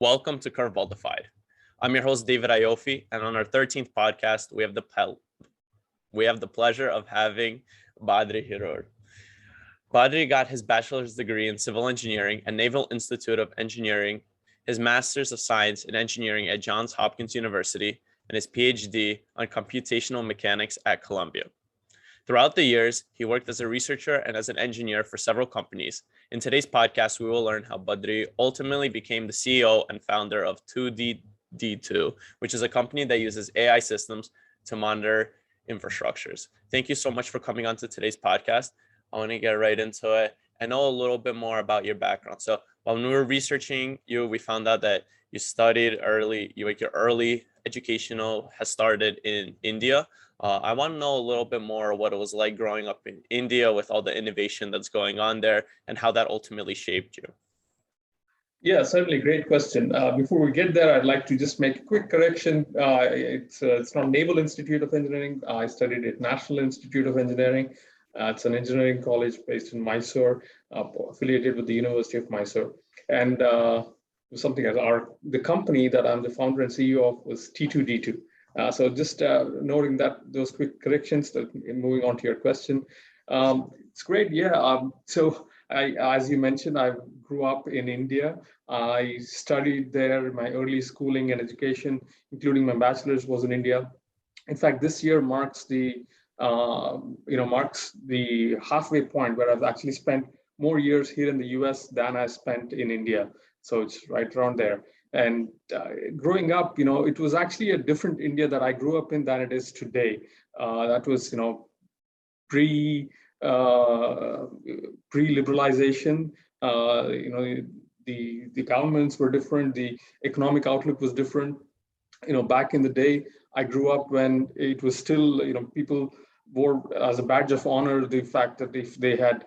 Welcome to CurveBall DFI-ed. I'm your host, David Iofi, and on our 13th podcast, we have the pleasure of having Badri Hiriyur. Badri got his bachelor's degree in civil engineering at Naval Institute of Engineering, his master's of science in engineering at Johns Hopkins University, and his PhD on computational mechanics at Columbia. Throughout the years, he worked as a researcher and as an engineer for several companies. In today's podcast, we will learn how Badri ultimately became the CEO and founder of 2D2, which is a company that uses AI systems to monitor infrastructures. Thank you so much for coming on to today's podcast. I want to get right into it and know a little bit more about your background. So when we were researching you, we found out that you studied early, your early educational has started in India. I want to know a little bit more what it was like growing up in India with all the innovation that's going on there and how that ultimately shaped you. Yeah, certainly. Great question. Before we get there, I'd like to just make a quick correction. It's not Naval Institute of Engineering. I studied at National Institute of Engineering. It's an engineering college based in Mysore, affiliated with the University of Mysore. And something as the company that I'm the founder and CEO of was T2D2. So just noting those quick corrections, moving on to your question. It's great. Yeah. So as you mentioned, I grew up in India. I studied there. My early schooling and education, including my bachelor's, was in India. In fact, this year marks the halfway point where I've actually spent more years here in the US than I spent in India. So it's right around there. And growing up, it was actually a different India that I grew up in than it is today. That was, pre-liberalization. The governments were different. The economic outlook was different. Back in the day, I grew up when it was still, people wore as a badge of honor the fact that if they had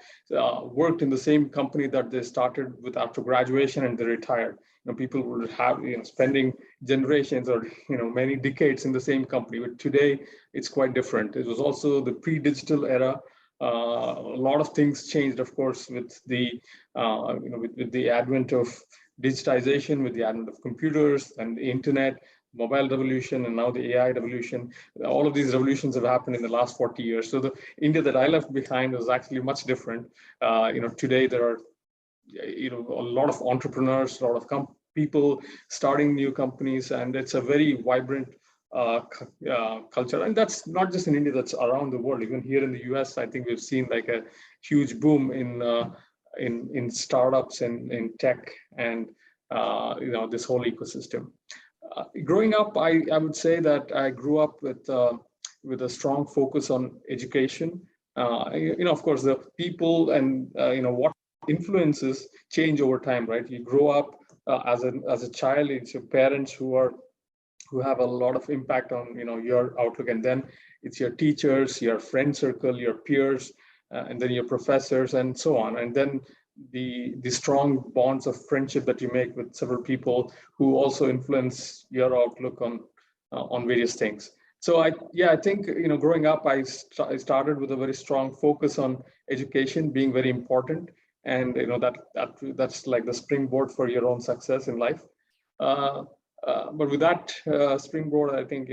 worked in the same company that they started with after graduation and they retired, people would have spending generations or many decades in the same company. But today it's quite different. It was also the pre-digital era. A lot of things changed, of course, with the with the advent of digitization, with the advent of computers and the internet, mobile revolution, and now the AI revolution. All of these revolutions have happened in the last 40 years. So the India that I left behind was actually much different. Today there are a lot of entrepreneurs, a lot of people starting new companies, and it's a very vibrant culture. And that's not just in India, that's around the world. Even here in the US, I think we've seen like a huge boom in startups and in tech and this whole ecosystem. Growing up, I would say that I grew up with a strong focus on education. Of course, the people and what influences change over time, right? You grow up as a child. It's your parents who have a lot of impact on your outlook, and then it's your teachers, your friend circle, your peers, and then your professors, and so on. And then the strong bonds of friendship that you make with several people who also influence your outlook on various things. So I think growing up, I started with a very strong focus on education being very important, and that's like the springboard for your own success in life. But with that springboard, I think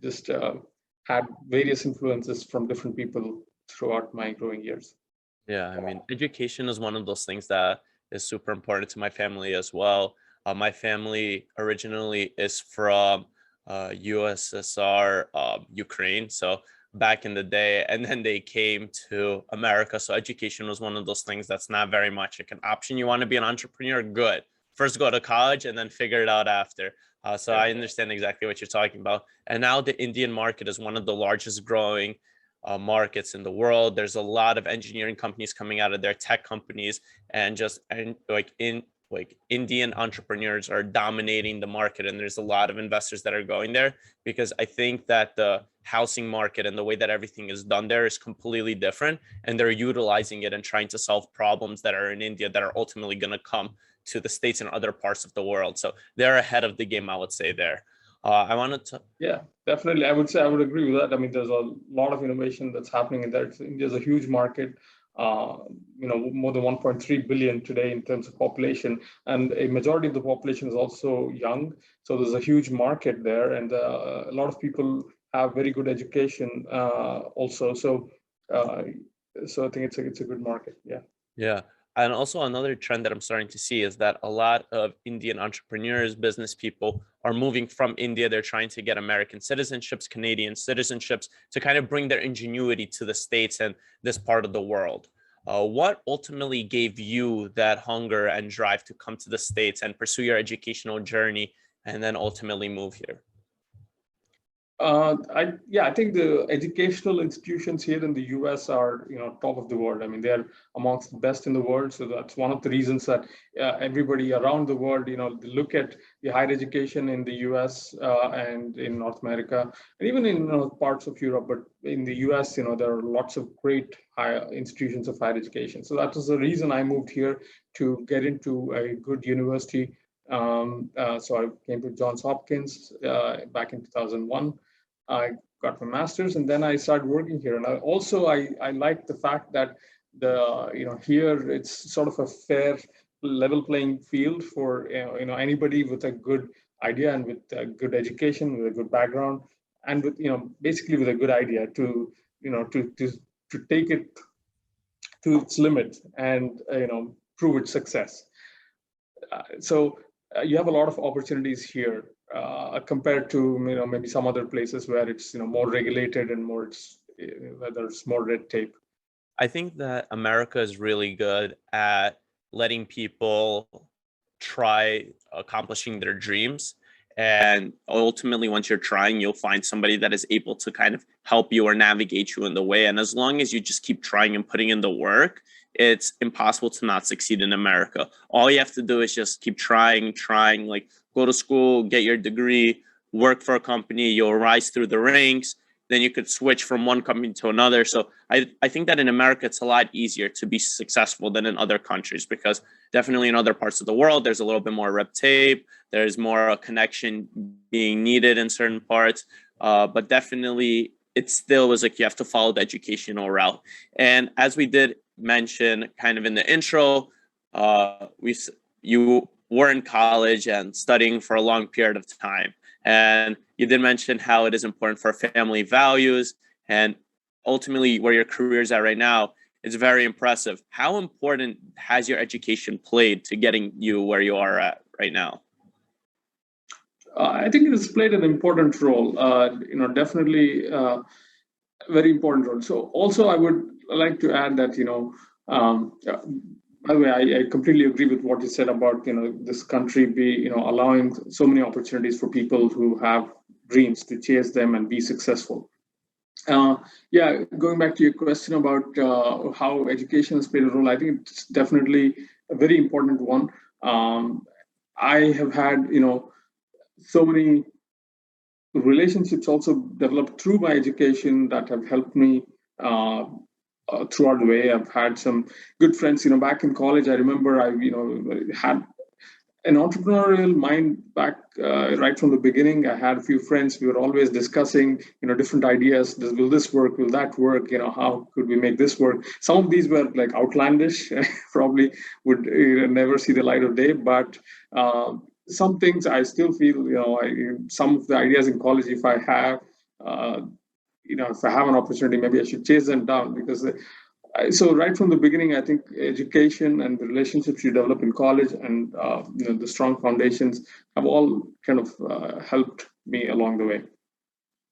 just had various influences from different people throughout my growing years. Yeah, I mean, education is one of those things that is super important to my family as well. My family originally is from USSR, Ukraine. So back in the day, and then they came to America. So education was one of those things that's not very much like an option. You want to be an entrepreneur? Good. First go to college and then figure it out after. So I understand exactly what you're talking about. And now the Indian market is one of the largest growing markets in the world. There's a lot of engineering companies coming out of there, tech companies, and Indian entrepreneurs are dominating the market, and there's a lot of investors that are going there because I think that the housing market and the way that everything is done there is completely different, and they're utilizing it and trying to solve problems that are in India that are ultimately going to come to the States and other parts of the world. So they're ahead of the game, I would say there. I wanted to. Yeah, definitely. I would agree with that. I mean, there's a lot of innovation that's happening in there. India's a huge market. more than 1.3 billion today in terms of population, and a majority of the population is also young. So there's a huge market there, and a lot of people have very good education also. So I think it's a good market. Yeah. Yeah. And also another trend that I'm starting to see is that a lot of Indian entrepreneurs, business people are moving from India. They're trying to get American citizenships, Canadian citizenships to kind of bring their ingenuity to the States and this part of the world. What ultimately gave you that hunger and drive to come to the States and pursue your educational journey and then ultimately move here? I think the educational institutions here in the U.S. are, top of the world. I mean, they're amongst the best in the world. So that's one of the reasons that everybody around the world, they look at the higher education in the U.S. And in North America, and even in parts of Europe. But in the U.S., there are lots of great higher institutions of higher education. So that was the reason I moved here, to get into a good university. So I came to Johns Hopkins back in 2001. I got my master's, and then I started working here. And I like the fact that here it's sort of a fair, level playing field for anybody with a good idea and with a good education, with a good background, and with basically with a good idea to take it to its limit and prove its success. So you have a lot of opportunities here compared to maybe some other places where it's more regulated and where there's more red tape. I think that America is really good at letting people try accomplishing their dreams. And ultimately, once you're trying, you'll find somebody that is able to kind of help you or navigate you in the way. And as long as you just keep trying and putting in the work, it's impossible to not succeed in America. All you have to do is just keep trying, like go to school, get your degree, work for a company, you'll rise through the ranks. Then you could switch from one company to another. So I think that in America, it's a lot easier to be successful than in other countries, because definitely in other parts of the world, there's a little bit more red tape. There's more a connection being needed in certain parts. But definitely, it still was like you have to follow the educational route. And as we did mention kind of in the intro, you were in college and studying for a long period of time. And you did mention how it is important for family values, and ultimately where your career is at right now. It's very impressive. How important has your education played to getting you where you are at right now? I think it has played an important role. Definitely very important role. So also I would like to add that by the way, I completely agree with what you said about this country allowing so many opportunities for people who have dreams to chase them and be successful. Going back to your question about how education has played a role, I think it's definitely a very important one. I have had so many relationships also developed through my education that have helped me throughout the way. I've had some good friends. Back in college, I remember I had an entrepreneurial mind back right from the beginning. I had a few friends. We were always discussing different ideas. Will this work? Will that work? How could we make this work? Some of these were like outlandish, probably would never see the light of day. But some things I still feel, some of the ideas in college, if I have an opportunity, maybe I should chase them down, because so right from the beginning, I think education and the relationships you develop in college and the strong foundations have all kind of helped me along the way.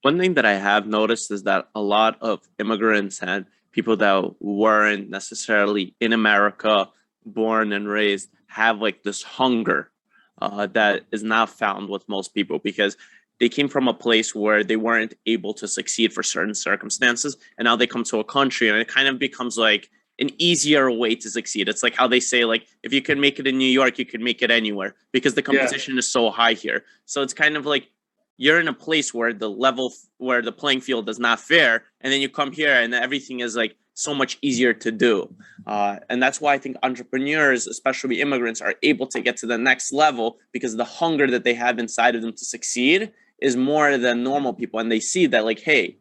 One thing that I have noticed is that a lot of immigrants and people that weren't necessarily in America, born and raised, have like this hunger that is not found with most people, because they came from a place where they weren't able to succeed for certain circumstances. And now they come to a country and it kind of becomes like an easier way to succeed. It's like how they say, like, if you can make it in New York, you can make it anywhere, because the competition is so high here. So it's kind of like you're in a place where the playing field is not fair. And then you come here and everything is like so much easier to do. And that's why I think entrepreneurs, especially immigrants, are able to get to the next level, because the hunger that they have inside of them to succeed is more than normal people. And they see that, like, hey,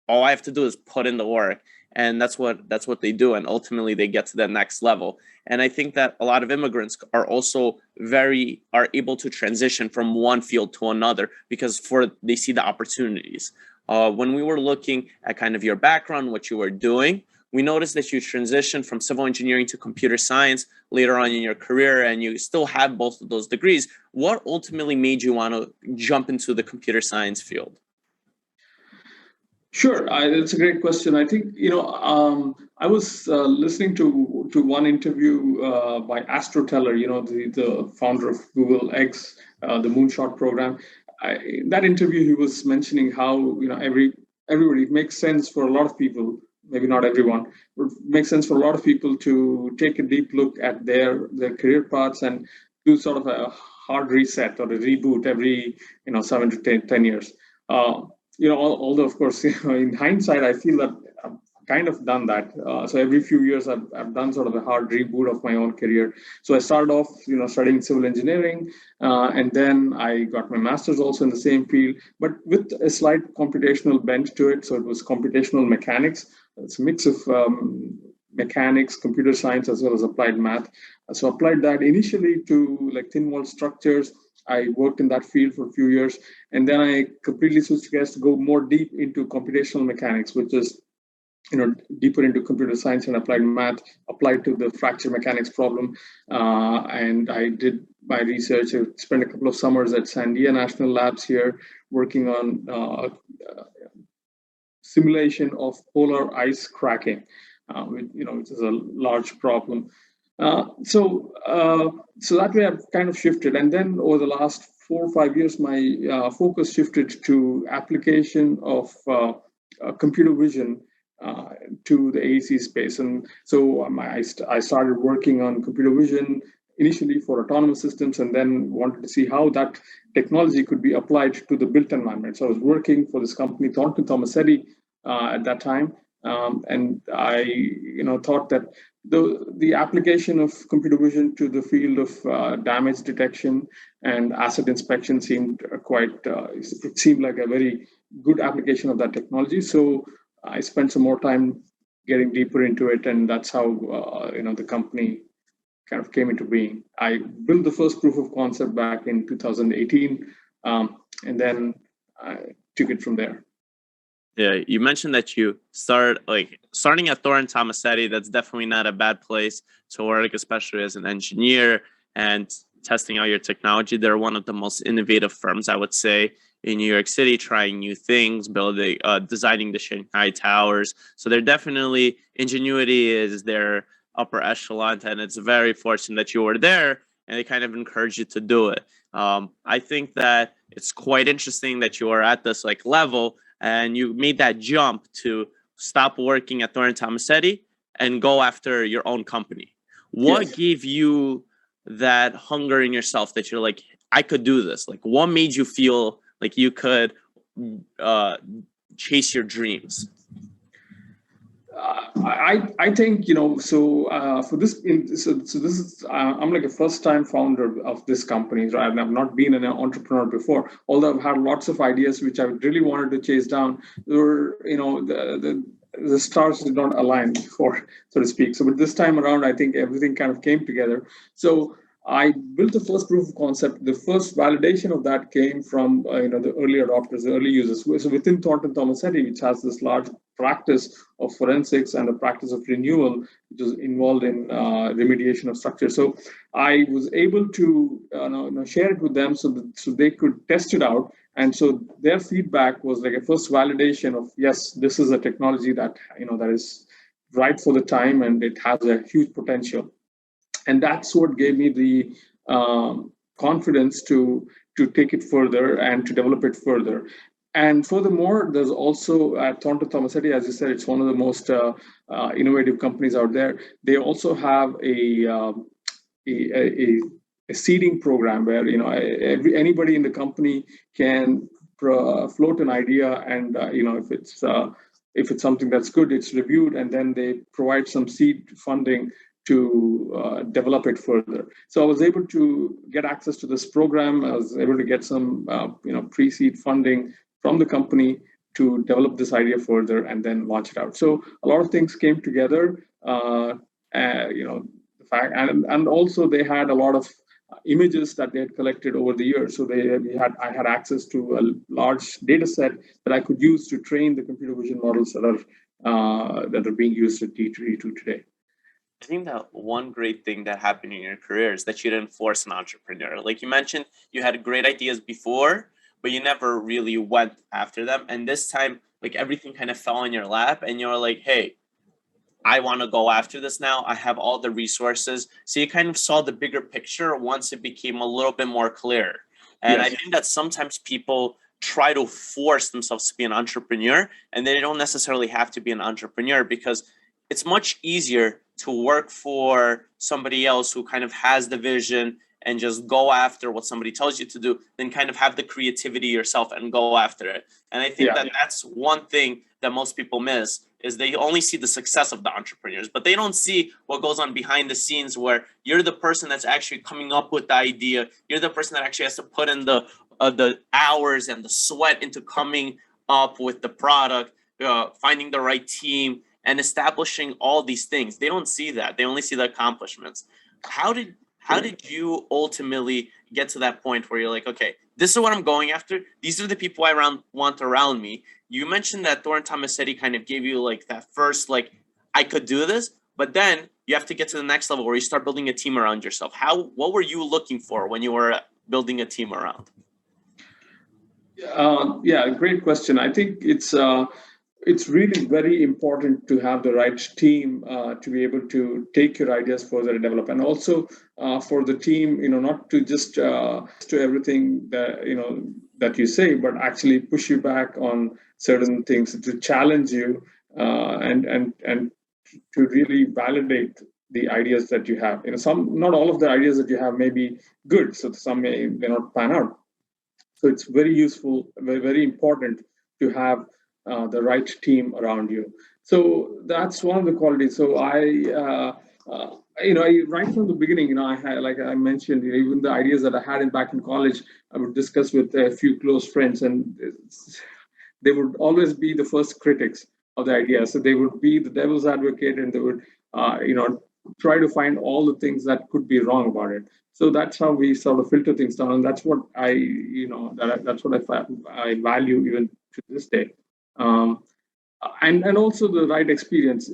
all I have to do is put in the work. and that's what they do, and ultimately they get to the next level. And I think that a lot of immigrants are also are able to transition from one field to another because they see the opportunities. When we were looking at kind of your background, what you were doing, we noticed that you transitioned from civil engineering to computer science later on in your career, and you still have both of those degrees. What ultimately made you want to jump into the computer science field? Sure, it's a great question. I think I was listening to one interview by Astro Teller, the founder of Google X, the Moonshot program. That interview, he was mentioning how everybody, it makes sense for a lot of people, maybe not everyone, but it makes sense for a lot of people to take a deep look at their career paths and do sort of a hard reset or a reboot every 7 to 10 years. Although of course, in hindsight, I feel that I've kind of done that. So every few years, I've done sort of a hard reboot of my own career. So I started off, studying civil engineering, and then I got my master's also in the same field, but with a slight computational bent to it. So it was computational mechanics. It's a mix of mechanics, computer science, as well as applied math. So applied that initially to like thin wall structures. I worked in that field for a few years, and then I completely switched gears to go more deep into computational mechanics, which is, deeper into computer science and applied math, applied to the fracture mechanics problem. And I did my research. I spent a couple of summers at Sandia National Labs here, working on simulation of polar ice cracking, which is a large problem. So that way I've kind of shifted. And then over the last 4 or 5 years, my focus shifted to application of computer vision to the AEC space. And so I started working on computer vision initially for autonomous systems, and then wanted to see how that technology could be applied to the built environment. So I was working for this company, Thornton Tomasetti, at that time. And I thought that the application of computer vision to the field of damage detection and asset inspection seemed it seemed like a very good application of that technology. So I spent some more time getting deeper into it, and that's how the company kind of came into being. I built the first proof of concept back in 2018, and then I took it from there. Yeah, you mentioned that you starting at Thornton Tomasetti. That's definitely not a bad place to work, especially as an engineer and testing out your technology. They're one of the most innovative firms, I would say, in New York City, trying new things, building, designing the Shanghai towers. So they're definitely, ingenuity is their upper echelon, and it's very fortunate that you were there and they kind of encourage you to do it. I think that it's quite interesting that you are at this level, and you made that jump to stop working at Thornton Tomasetti and go after your own company. What Yes. gave you that hunger in yourself that you're like, I could do this? What made you feel like you could chase your dreams? I think for this. So this is I'm like a first time founder of this company. Right? I've not been an entrepreneur before, although I've had lots of ideas which I really wanted to chase down. There were the stars did not align before, so to speak. So but this time around, I think everything kind of came together. So I built the first proof of concept. The first validation of that came from the early adopters, the early users. So within Thornton Tomasetti, which has this large practice of forensics and the practice of renewal, which is involved in remediation of structure. So I was able to share it with them so they could test it out. And so their feedback was like a first validation of, yes, this is a technology that that is right for the time and it has a huge potential. And that's what gave me the confidence to take it further and to develop it further. And furthermore, there's also at Thornton Tomasetti, as you said, it's one of the most innovative companies out there. They also have a seeding program where anybody in the company can float an idea, and if it's something that's good, it's reviewed, and then they provide some seed funding to develop it further. So I was able to get access to this program. I was able to get some pre-seed funding from the company to develop this idea further and then launch it out. So a lot of things came together. The fact, and also they had a lot of images that they had collected over the years. So I had access to a large data set that I could use to train the computer vision models that are being used at D2 today. I think that one great thing that happened in your career is that you didn't force an entrepreneur. Like you mentioned, you had great ideas before, but you never really went after them. And this time, like everything kind of fell in your lap and you're like, hey, I want to go after this now. I have all the resources. So you kind of saw the bigger picture once it became a little bit more clear. And yes. I think that sometimes people try to force themselves to be an entrepreneur, and they don't necessarily have to be an entrepreneur because it's much easier to work for somebody else who kind of has the vision and just go after what somebody tells you to do than kind of have the creativity yourself and go after it. And I think that's one thing that most people miss is they only see the success of the entrepreneurs, but they don't see what goes on behind the scenes where you're the person that's actually coming up with the idea. You're the person that actually has to put in the hours and the sweat into coming up with the product, finding the right team, and establishing all these things. They don't see that. They only see the accomplishments. How did you ultimately get to that point where you're like, okay, this is what I'm going after. These are the people I want around me. You mentioned that Thor and Tomasetti kind of gave you like that first, like, I could do this, but then you have to get to the next level where you start building a team around yourself. What were you looking for when you were building a team around? Great question. I think it's really very important to have the right team to be able to take your ideas further and develop, and also for the team, not to just to everything that you say, but actually push you back on certain things, to challenge you and to really validate the ideas that you have. Not all of the ideas that you have may be good, so some may not pan out. So it's very useful, very, very important to have the right team around you. So that's one of the qualities. So I right from the beginning, I had, like I mentioned, even the ideas that I had back in college, I would discuss with a few close friends, and they would always be the first critics of the idea. So they would be the devil's advocate, and they would, try to find all the things that could be wrong about it. So that's how we sort of filter things down, and that's what that's what I value even to this day. And also the right experience.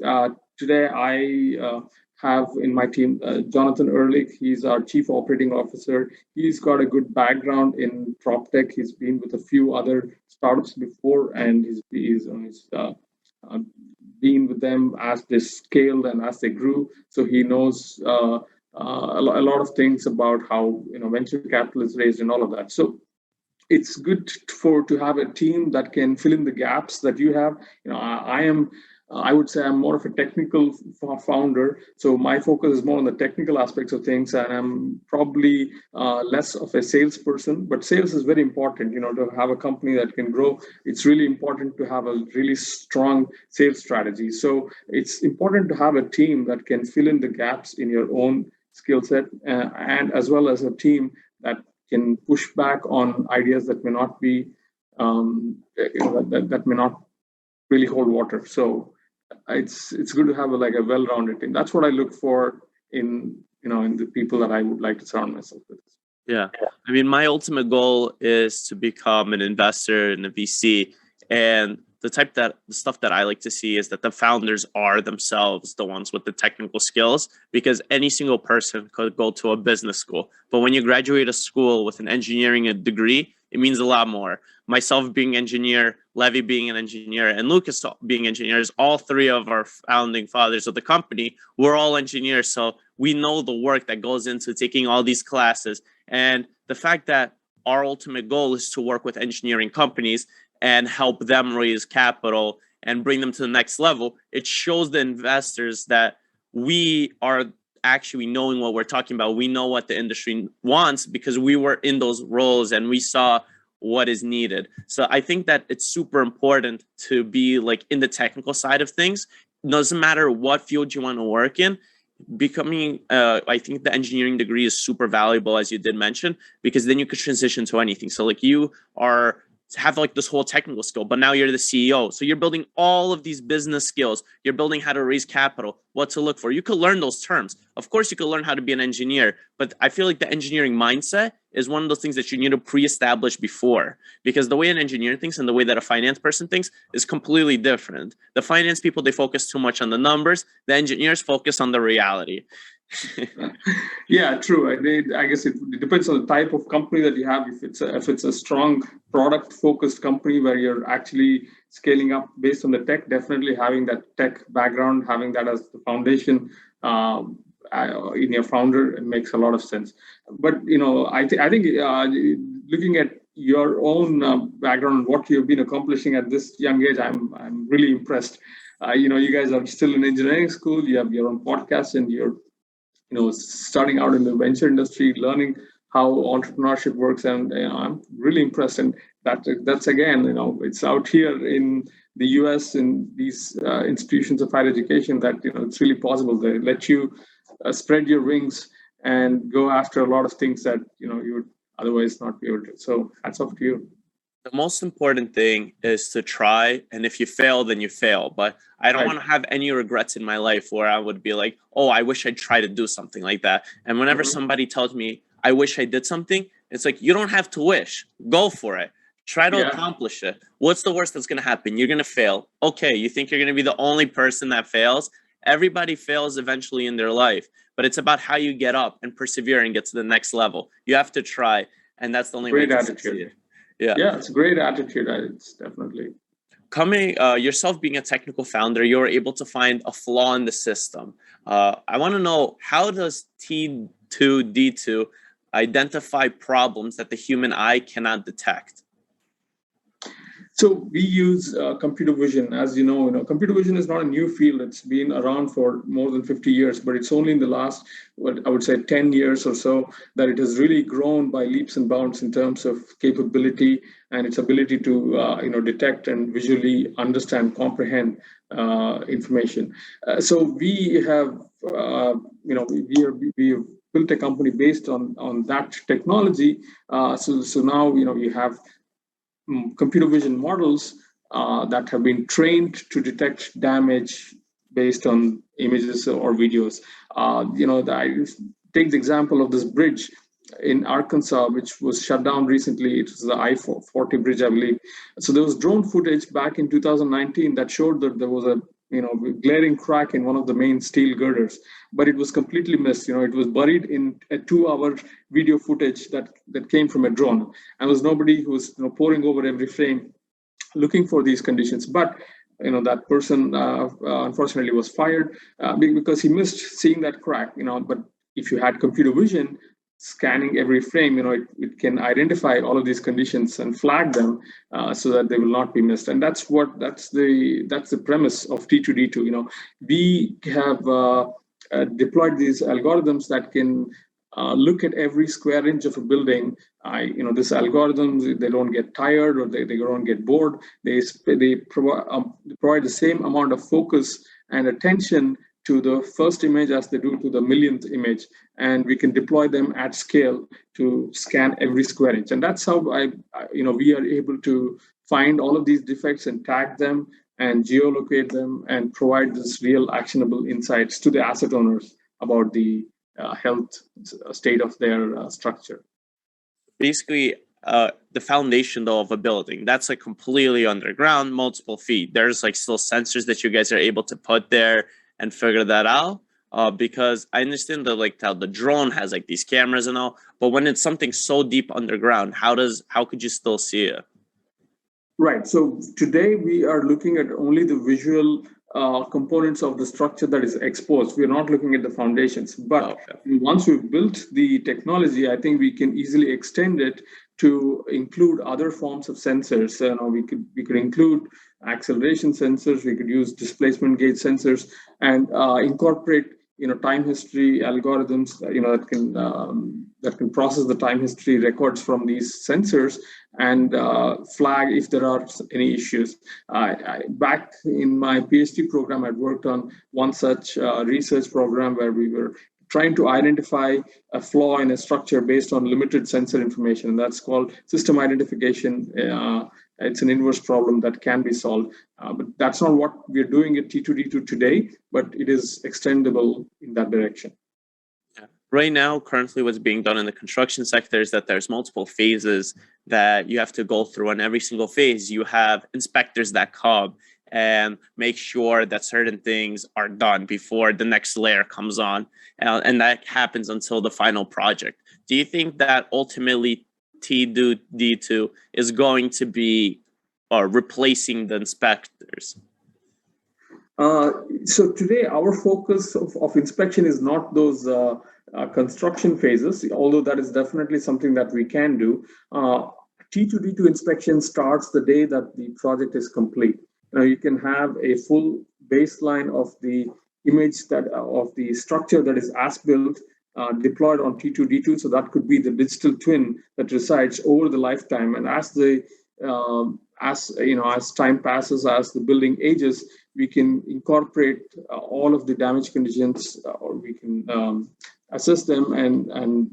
Today, I have in my team Jonathan Ehrlich. He's our chief operating officer. He's got a good background in prop tech. He's been with a few other startups before, and he's been with them as they scaled and as they grew. So he knows a lot of things about how venture capital is raised and all of that. So it's good to have a team that can fill in the gaps that you have. I would say I'm more of a technical founder, so my focus is more on the technical aspects of things, and I'm probably less of a salesperson. But sales is very important, to have a company that can grow. It's really important to have a really strong sales strategy. So it's important to have a team that can fill in the gaps in your own skill set, and as well as a team that can push back on ideas that may not be that may not really hold water. So it's good to have a well-rounded team. That's what I look for in the people that I would like to surround myself with. Yeah, I mean, my ultimate goal is to become an investor in a VC, and the stuff that I like to see is that the founders are themselves the ones with the technical skills, because any single person could go to a business school. But when you graduate a school with an engineering degree, it means a lot more. Myself being engineer, Levy being an engineer, and Lucas being engineers, all three of our founding fathers of the company, we're all engineers. So we know the work that goes into taking all these classes. And the fact that our ultimate goal is to work with engineering companies and help them raise capital and bring them to the next level, it shows the investors that we are actually knowing what we're talking about. We know what the industry wants because we were in those roles and we saw what is needed. So I think that it's super important to be in the technical side of things. It doesn't matter what field you want to work in. Becoming, I think the engineering degree is super valuable, as you did mention, because then you could transition to anything. So you are have like this whole technical skill, but now you're the CEO. So you're building all of these business skills. You're building how to raise capital, what to look for. You could learn those terms. Of course, you could learn how to be an engineer, but I feel like the engineering mindset is one of those things that you need to pre-establish before, because the way an engineer thinks and the way that a finance person thinks is completely different. The finance people, they focus too much on the numbers. The engineers focus on the reality. Yeah, true. I guess it depends on the type of company that you have. If it's a strong product focused company where you're actually scaling up based on the tech, definitely having that tech background, having that as the foundation in your founder, it makes a lot of sense. But I think looking at your own background and what you've been accomplishing at this young age, I'm really impressed. You guys are still in engineering school. You have your own podcast, and you're starting out in the venture industry, learning how entrepreneurship works, and I'm really impressed. And that's again, it's out here in the U.S. in these institutions of higher education that it's really possible. They let you spread your wings and go after a lot of things that you would otherwise not be able to. So hats off to you. The most important thing is to try, and if you fail, then you fail. But I don't want to have any regrets in my life where I would be like, oh, I wish I'd try to do something like that. And whenever somebody tells me I wish I did something, it's like, you don't have to wish. Go for it. Try to accomplish it. What's the worst that's going to happen? You're going to fail. Okay, you think you're going to be the only person that fails? Everybody fails eventually in their life, but it's about how you get up and persevere and get to the next level. You have to try, and that's the only way to succeed. Yeah, it's a great attitude. It's definitely coming. Yourself being a technical founder, you're able to find a flaw in the system. I want to know, how does T2D2 identify problems that the human eye cannot detect? So we use computer vision. As you know, computer vision is not a new field. It's been around for more than 50 years, but it's only in the last, what I would say, 10 years or so that it has really grown by leaps and bounds in terms of capability and its ability to, detect and visually understand, comprehend information. So we have, we have built a company based on that technology. So now, we have computer vision models that have been trained to detect damage based on images or videos. I take the example of this bridge in Arkansas, which was shut down recently. It was the I-40 bridge, I believe. So there was drone footage back in 2019 that showed that there was a glaring crack in one of the main steel girders, but it was completely missed. It was buried in a 2-hour video footage that came from a drone, and there was nobody who was poring over every frame looking for these conditions. But that person unfortunately was fired because he missed seeing that crack. But if you had computer vision scanning every frame, it can identify all of these conditions and flag them so that they will not be missed. And that's the premise of T2D2. We have deployed these algorithms that can look at every square inch of a building. These algorithms, they don't get tired or they don't get bored. They provide the same amount of focus and attention to the first image as they do to the millionth image, and we can deploy them at scale to scan every square inch. And that's how we are able to find all of these defects and tag them and geolocate them and provide this real actionable insights to the asset owners about the health state of their structure. Basically, the foundation though of a building, that's like completely underground, multiple feet. There's like still sensors that you guys are able to put there and figure that out, because I understand that how the drone has like these cameras and all, but when it's something so deep underground, how could you still see it? Right. So today we are looking at only the visual components of the structure that is exposed. We're not looking at the foundations. But once we've built the technology, I think we can easily extend it to include other forms of sensors. We could include acceleration sensors. We could use displacement gauge sensors and incorporate time history algorithms that can process the time history records from these sensors and flag if there are any issues. Back in my PhD program, I worked on one such research program where we were trying to identify a flaw in a structure based on limited sensor information. And that's called system identification. It's an inverse problem that can be solved. But that's not what we're doing at T2D2 today, but it is extendable in that direction. Right now, currently what's being done in the construction sector is that there's multiple phases that you have to go through. And every single phase, you have inspectors that come and make sure that certain things are done before the next layer comes on. And that happens until the final project. Do you think that ultimately T2D2 is going to be replacing the inspectors? So today, our focus of inspection is not those construction phases, although that is definitely something that we can do. T2D2 inspection starts the day that the project is complete. Now you can have a full baseline of the image that of the structure that is as built deployed on T2D2. So that could be the digital twin that resides over the lifetime. And as the as time passes, as the building ages, we can incorporate all of the damage conditions, or we can assess them and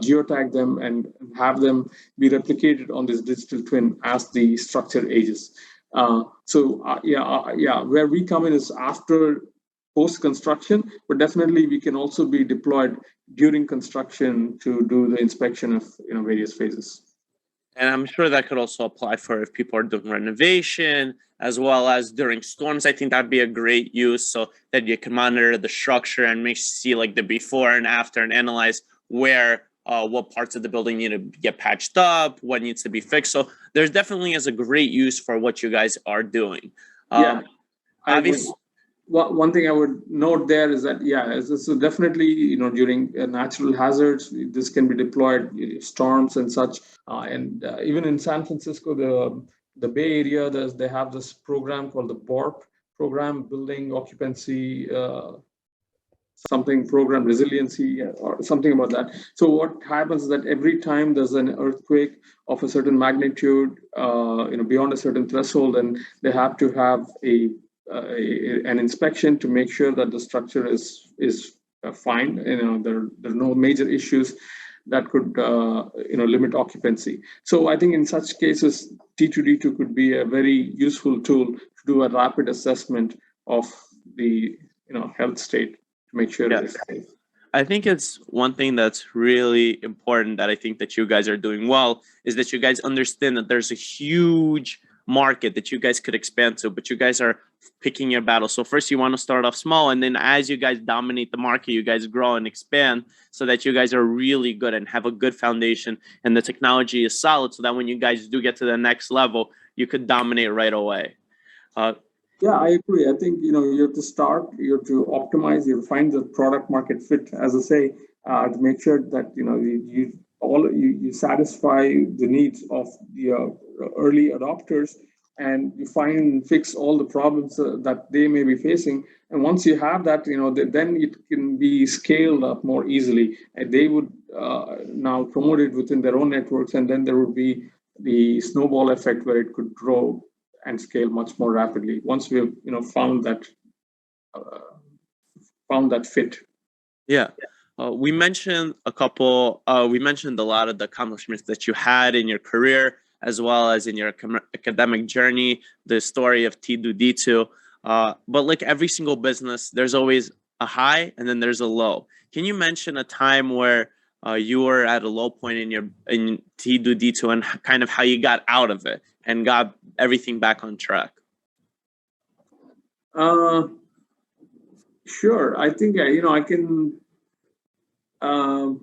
geotag them and have them be replicated on this digital twin as the structure ages. Where we come in is after post-construction, but definitely we can also be deployed during construction to do the inspection of various phases. And I'm sure that could also apply for if people are doing renovation, as well as during storms. I think that'd be a great use, so that you can monitor the structure and see like the before and after, and analyze where what parts of the building need to get patched up, what needs to be fixed. So there's definitely is a great use for what you guys are doing. Obviously, one thing I would note there is that so definitely during natural hazards, this can be deployed, storms and such, and even in San Francisco, the Bay Area, they have this program called the BORP program, Building Occupancy program resiliency or something about that. So what happens is that every time there's an earthquake of a certain magnitude, beyond a certain threshold, and they have to have an inspection to make sure that the structure is fine. There are no major issues that could limit occupancy. So I think in such cases, T2D2 could be a very useful tool to do a rapid assessment of the health state to make sure it is safe. I think it's one thing that's really important that I think that you guys are doing well is that you guys understand that there's a huge market that you guys could expand to, but you guys are picking your battle. So first you want to start off small, and then as you guys dominate the market, you guys grow and expand so that you guys are really good and have a good foundation and the technology is solid, so that when you guys do get to the next level, you could dominate right away. Yeah, I agree. I think you have to start, you have to optimize, you have to find the product market fit, as I say, to make sure that you satisfy the needs of the early adopters, and you find and fix all the problems that they may be facing. And once you have that, then it can be scaled up more easily, and they would now promote it within their own networks, and then there would be the snowball effect where it could grow and scale much more rapidly once we have found that fit. Yeah. We mentioned we mentioned a lot of the accomplishments that you had in your career, as well as in your academic journey, the story of T2D2. But like every single business, there's always a high and then there's a low. Can you mention a time where you were at a low point in T2D2 and kind of how you got out of it and got everything back on track? Sure. I think I can. I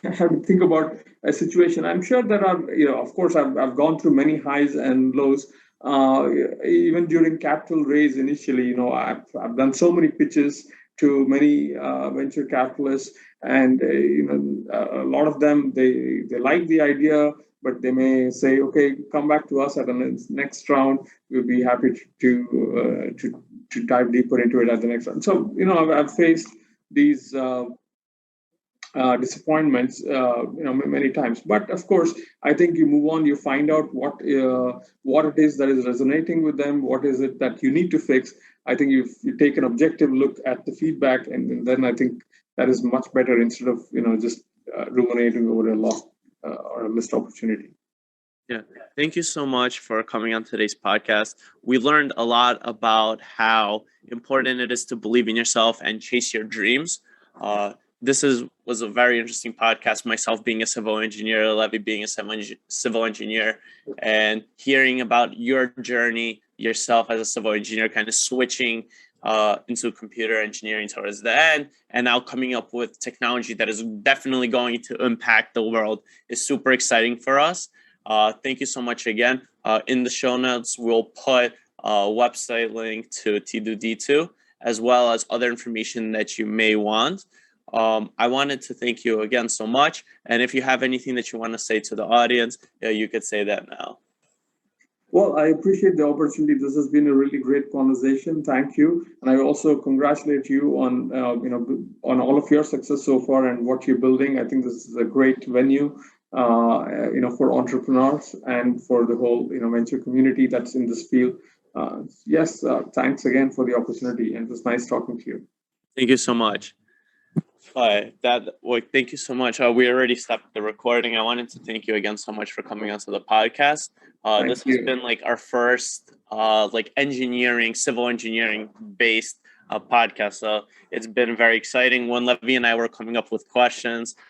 have to think about a situation. I'm sure there are, of course, I've gone through many highs and lows. Even during capital raise initially, I've done so many pitches to many venture capitalists, and a lot of them they like the idea, but they may say, okay, come back to us at the next round. We'll be happy to dive deeper into it at the next round. So I've faced these disappointments, many times. But of course, I think you move on, you find out what it is that is resonating with them, what is it that you need to fix. I think you take an objective look at the feedback, and then I think that is much better instead of just ruminating over a lost or a missed opportunity. Yeah. Thank you so much for coming on today's podcast. We learned a lot about how important it is to believe in yourself and chase your dreams. This was a very interesting podcast. Myself being a civil engineer, Levy being a civil engineer, and hearing about your journey yourself as a civil engineer, kind of switching into computer engineering towards the end, and now coming up with technology that is definitely going to impact the world is super exciting for us. Thank you so much again. In the show notes, we'll put a website link to T2D2, as well as other information that you may want. I wanted to thank you again so much. And if you have anything that you want to say to the audience, you could say that now. Well, I appreciate the opportunity. This has been a really great conversation. Thank you, and I also congratulate you on on all of your success so far and what you're building. I think this is a great venue, for entrepreneurs and for the whole venture community that's in this field. Yes, thanks again for the opportunity, and it was nice talking to you. Thank you so much. Thank you so much. We already stopped the recording. I wanted to thank you again so much for coming onto the podcast. This has been like our first civil engineering based podcast. So it's been very exciting. When Levy and I were coming up with questions,